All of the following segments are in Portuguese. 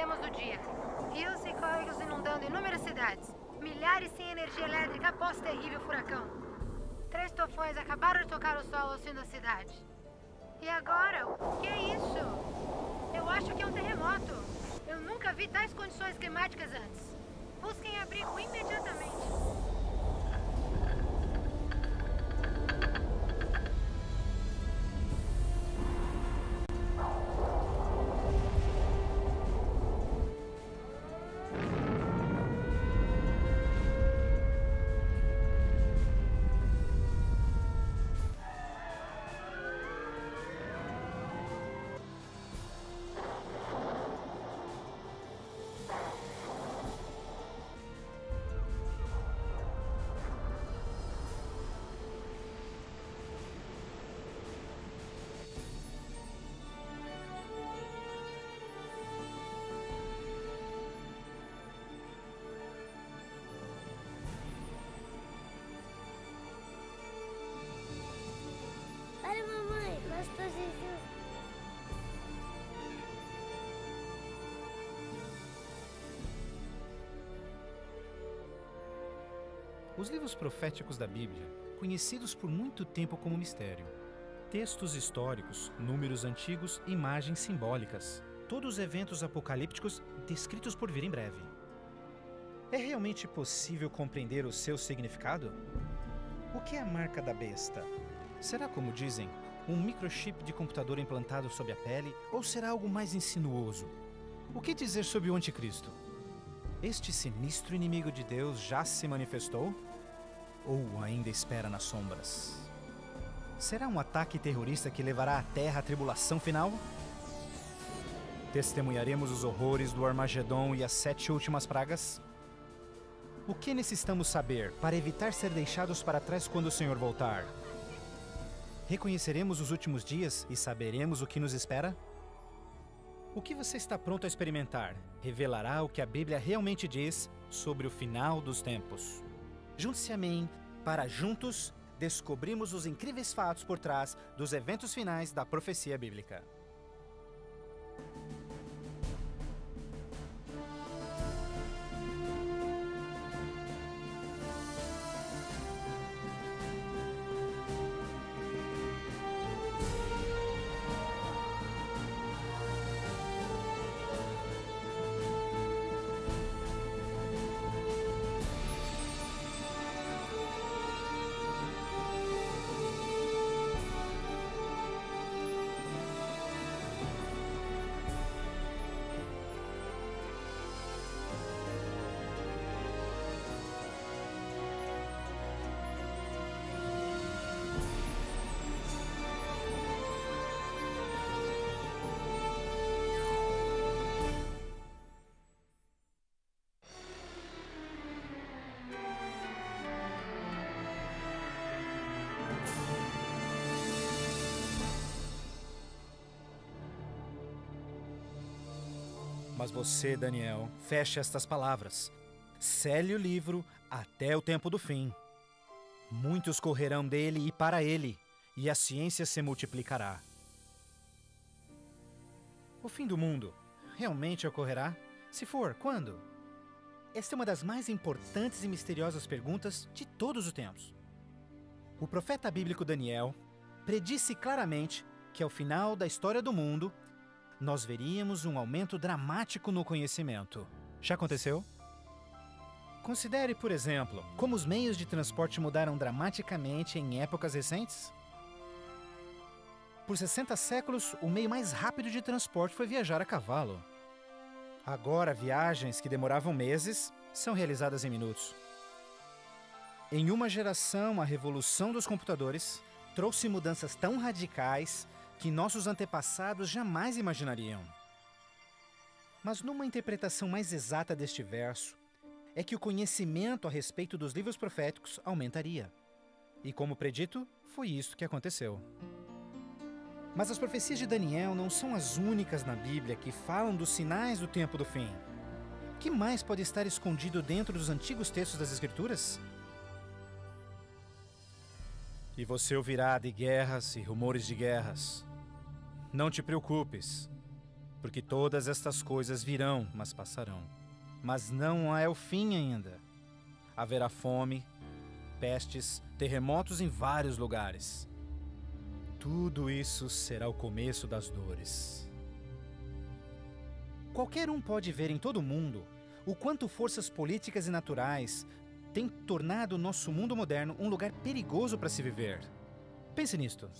temos do dia. Rios e córregos inundando inúmeras cidades. Milhares sem energia elétrica após terrível furacão. 3 tufões acabaram de tocar o solo ao fim da cidade. E agora? O que é isso? Eu acho que é um terremoto. Eu nunca vi tais condições climáticas antes. Busquem abrigo imediatamente. Olha, mamãe, pastor Jesus. Os livros proféticos da Bíblia, conhecidos por muito tempo como mistério. Textos históricos, números antigos, imagens simbólicas. Todos eventos apocalípticos descritos por vir em breve. É realmente possível compreender o seu significado? O que é a marca da besta? Será, como dizem, um microchip de computador implantado sob a pele ou será algo mais insinuoso? O que dizer sobre o anticristo? Este sinistro inimigo de Deus já se manifestou? Ou ainda espera nas sombras? Será um ataque terrorista que levará a Terra à tribulação final? Testemunharemos os horrores do Armagedon e as 7 últimas pragas? O que necessitamos saber para evitar ser deixados para trás quando o Senhor voltar? Reconheceremos os últimos dias e saberemos o que nos espera? O que você está pronto a experimentar revelará o que a Bíblia realmente diz sobre o final dos tempos. Junte-se a mim para juntos descobrirmos os incríveis fatos por trás dos eventos finais da profecia bíblica. Mas você, Daniel, feche estas palavras. Cele o livro até o tempo do fim. Muitos correrão dele e para ele, e a ciência se multiplicará. O fim do mundo realmente ocorrerá? Se for, quando? Esta é uma das mais importantes e misteriosas perguntas de todos os tempos. O profeta bíblico Daniel predisse claramente que ao final da história do mundo, nós veríamos um aumento dramático no conhecimento. Já aconteceu? Considere, por exemplo, como os meios de transporte mudaram dramaticamente em épocas recentes. Por 60 séculos, o meio mais rápido de transporte foi viajar a cavalo. Agora, viagens que demoravam meses são realizadas em minutos. Em uma geração, a revolução dos computadores trouxe mudanças tão radicais que nossos antepassados jamais imaginariam. Mas numa interpretação mais exata deste verso, é que o conhecimento a respeito dos livros proféticos aumentaria. E como predito, foi isso que aconteceu. Mas as profecias de Daniel não são as únicas na Bíblia que falam dos sinais do tempo do fim. O que mais pode estar escondido dentro dos antigos textos das Escrituras? E você ouvirá de guerras e rumores de guerras. Não te preocupes. porque todas estas coisas virão, mas passarão. Mas não é o fim ainda. Haverá fome, pestes, terremotos em vários lugares. Tudo isso será o começo das dores. Qualquer um pode ver em todo o mundo o quanto forças políticas e naturais têm tornado o nosso mundo moderno um lugar perigoso para se viver. Pense nisto.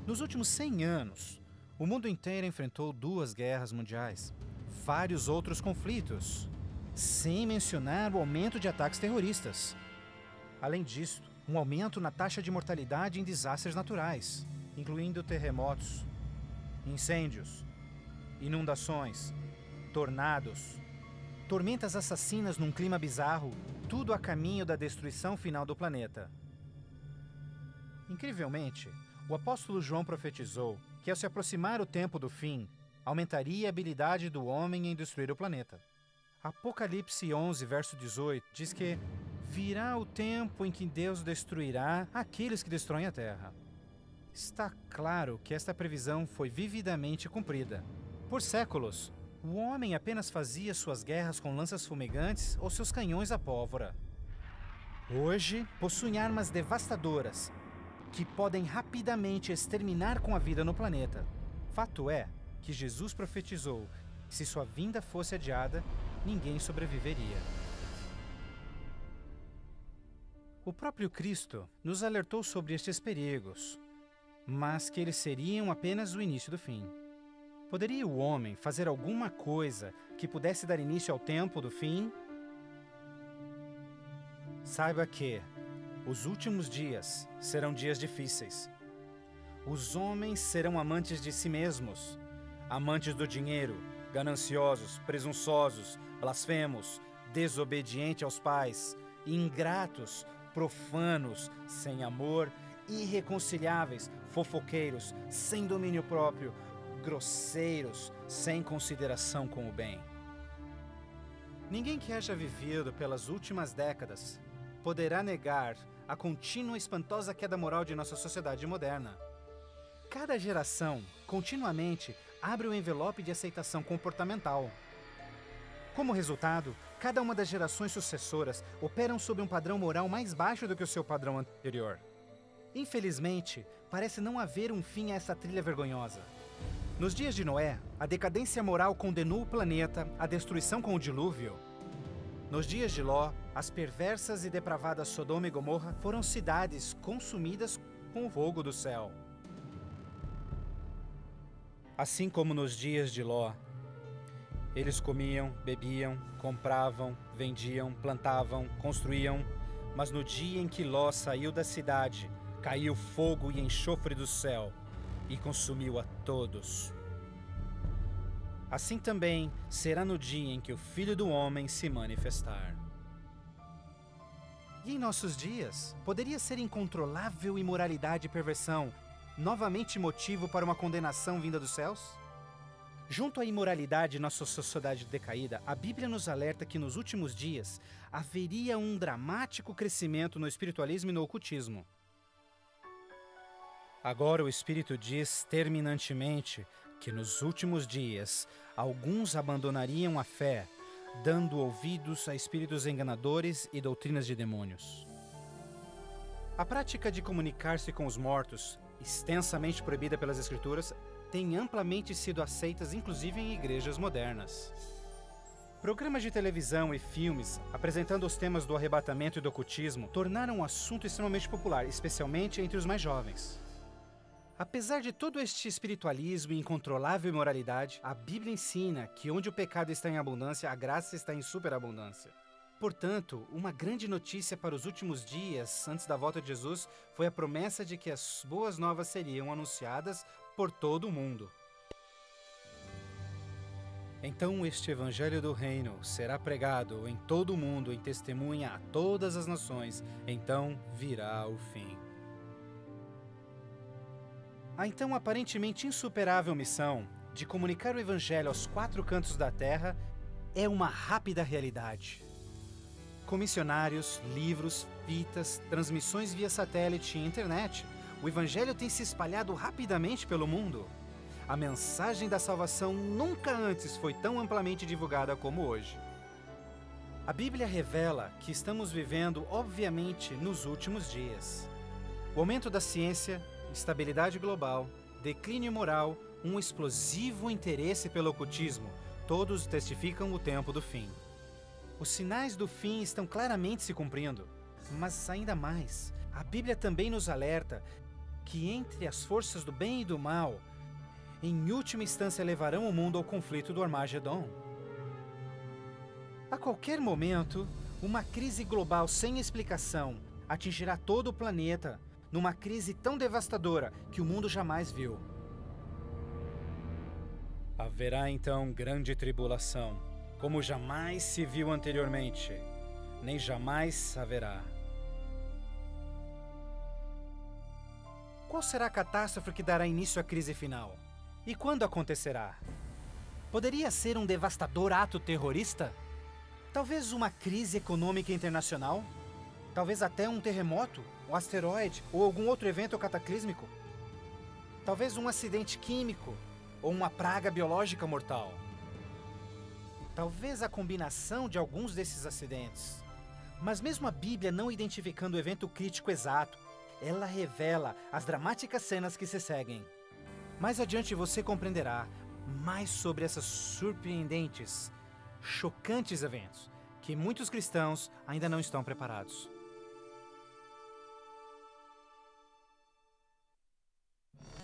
Nos últimos 100 anos, o mundo inteiro enfrentou 2 guerras mundiais, vários outros conflitos, sem mencionar o aumento de ataques terroristas. Além disso, um aumento na taxa de mortalidade em desastres naturais, incluindo terremotos, incêndios, inundações, tornados, tormentas assassinas num clima bizarro, tudo a caminho da destruição final do planeta. Incrivelmente, o apóstolo João profetizou que ao se aproximar o tempo do fim, aumentaria a habilidade do homem em destruir o planeta. Apocalipse 11, verso 18, diz que virá o tempo em que Deus destruirá aqueles que destroem a terra. Está claro que esta previsão foi vividamente cumprida. Por séculos, o homem apenas fazia suas guerras com lanças fumegantes ou seus canhões a pólvora. Hoje, possuem armas devastadoras que podem rapidamente exterminar com a vida no planeta. Fato é que Jesus profetizou que se sua vinda fosse adiada, ninguém sobreviveria. O próprio Cristo nos alertou sobre estes perigos, mas que eles seriam apenas o início do fim. Poderia o homem fazer alguma coisa que pudesse dar início ao tempo do fim? Saiba que os últimos dias serão dias difíceis. Os homens serão amantes de si mesmos, amantes do dinheiro, gananciosos, presunçosos, blasfemos, desobedientes aos pais, ingratos, profanos, sem amor, irreconciliáveis, fofoqueiros, sem domínio próprio, grosseiros, sem consideração com o bem. Ninguém que haja vivido pelas últimas décadas poderá negar a contínua e espantosa queda moral de nossa sociedade moderna. Cada geração, continuamente, abre o envelope de aceitação comportamental. Como resultado, cada uma das gerações sucessoras operam sob um padrão moral mais baixo do que o seu padrão anterior. Infelizmente, parece não haver um fim a essa trilha vergonhosa. Nos dias de Noé, a decadência moral condenou o planeta à destruição com o dilúvio. Nos dias de Ló, as perversas e depravadas Sodoma e Gomorra foram cidades consumidas com o fogo do céu. Assim como nos dias de Ló, eles comiam, bebiam, compravam, vendiam, plantavam, construíam, mas no dia em que Ló saiu da cidade, caiu fogo e enxofre do céu e consumiu a todos. Assim também será no dia em que o Filho do Homem se manifestar. E em nossos dias, poderia ser incontrolável imoralidade e perversão novamente motivo para uma condenação vinda dos céus? Junto à imoralidade em nossa sociedade decaída, a Bíblia nos alerta que nos últimos dias haveria um dramático crescimento no espiritualismo e no ocultismo. Agora o Espírito diz terminantemente que nos últimos dias alguns abandonariam a fé, dando ouvidos a espíritos enganadores e doutrinas de demônios. A prática de comunicar-se com os mortos, extensamente proibida pelas Escrituras, tem amplamente sido aceitas inclusive em igrejas modernas. Programas de televisão e filmes apresentando os temas do arrebatamento e do ocultismo tornaram um assunto extremamente popular, especialmente entre os mais jovens. Apesar de todo este espiritualismo e incontrolável imoralidade, a Bíblia ensina que onde o pecado está em abundância, a graça está em superabundância. Portanto, uma grande notícia para os últimos dias, antes da volta de Jesus, foi a promessa de que as boas novas seriam anunciadas por todo o mundo. Então este evangelho do reino será pregado em todo o mundo em testemunha a todas as nações, então virá o fim. A então aparentemente insuperável missão de comunicar o Evangelho aos 4 cantos da terra é uma rápida realidade. Com missionários, livros, fitas, transmissões via satélite e internet, o Evangelho tem se espalhado rapidamente pelo mundo. A mensagem da salvação nunca antes foi tão amplamente divulgada como hoje. A Bíblia revela que estamos vivendo, obviamente, nos últimos dias. O aumento da ciência, estabilidade global, declínio moral, um explosivo interesse pelo ocultismo, todos testificam o tempo do fim. Os sinais do fim estão claramente se cumprindo, mas ainda mais, a Bíblia também nos alerta que entre as forças do bem e do mal, em última instância levarão o mundo ao conflito do Armagedon. A qualquer momento, uma crise global sem explicação atingirá todo o planeta, numa crise tão devastadora que o mundo jamais viu. Haverá então grande tribulação, como jamais se viu anteriormente, nem jamais haverá. Qual será a catástrofe que dará início à crise final? E quando acontecerá? Poderia ser um devastador ato terrorista? Talvez uma crise econômica internacional? Talvez até um terremoto, um asteroide ou algum outro evento cataclísmico? Talvez um acidente químico ou uma praga biológica mortal? Talvez a combinação de alguns desses acidentes. Mas mesmo a Bíblia não identificando o evento crítico exato, ela revela as dramáticas cenas que se seguem. Mais adiante você compreenderá mais sobre essas surpreendentes, chocantes eventos que muitos cristãos ainda não estão preparados.